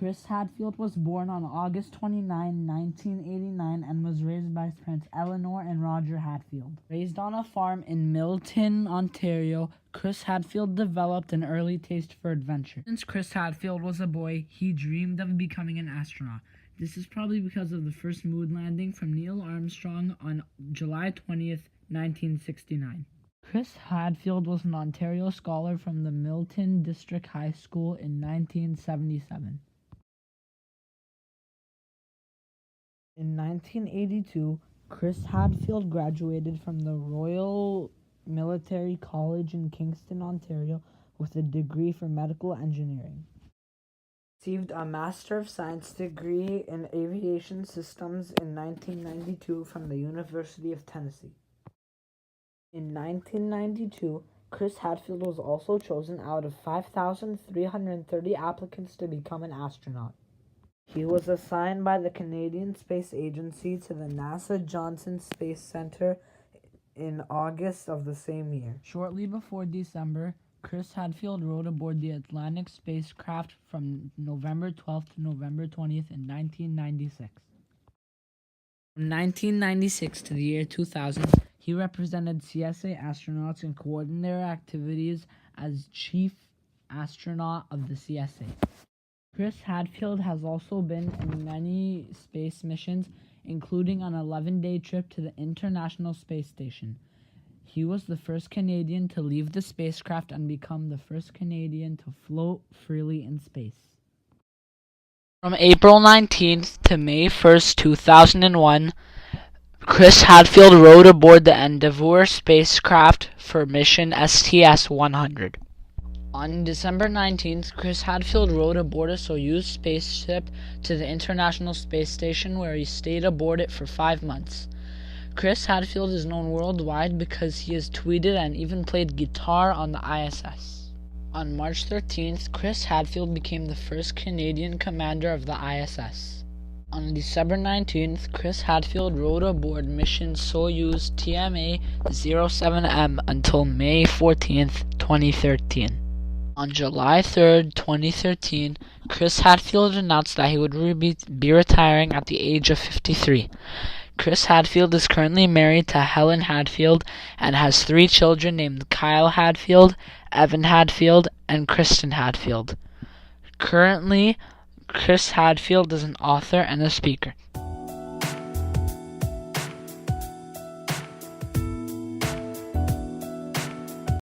Chris Hadfield was born on August 29, 1989, and was raised by his parents Eleanor and Roger Hadfield. Raised on a farm in Milton, Ontario, Chris Hadfield developed an early taste for adventure. Since Chris Hadfield was a boy, he dreamed of becoming an astronaut. This is probably because of the first moon landing from Neil Armstrong on July 20th, 1969. Chris Hadfield was an Ontario Scholar from the Milton District High School in 1977. In 1982, Chris Hadfield graduated from the Royal Military College in Kingston, Ontario, with a degree for medical engineering. Received a Master of Science degree in Aviation Systems in 1992 from the University of Tennessee. In 1992, Chris Hadfield was also chosen out of 5,330 applicants to become an astronaut. He was assigned by the Canadian Space Agency to the NASA Johnson Space Center in August of the same year. Shortly before December, Chris Hadfield rode aboard the Atlantic spacecraft from November 12th to November 20th in 1996. From 1996 to the year 2000, he represented CSA astronauts and coordinated their activities as Chief Astronaut of the CSA. Chris Hadfield has also been in many space missions, including an 11-day trip to the International Space Station. He was the first Canadian to leave the spacecraft and become the first Canadian to float freely in space. From April 19th to May 1st, 2001, Chris Hadfield rode aboard the Endeavour spacecraft for mission STS-100. On December 19th, Chris Hadfield rode aboard a Soyuz spaceship to the International Space Station, where he stayed aboard it for 5 months. Chris Hadfield is known worldwide because he has tweeted and even played guitar on the ISS. On March 13th, Chris Hadfield became the first Canadian commander of the ISS. On December 19th, Chris Hadfield rode aboard mission Soyuz TMA-07M until May 14th, 2013. On July 3rd, 2013, Chris Hadfield announced that he would be retiring at the age of 53. Chris Hadfield is currently married to Helen Hadfield and has 3 children named Kyle Hadfield, Evan Hadfield, and Kristen Hadfield. Currently, Chris Hadfield is an author and a speaker.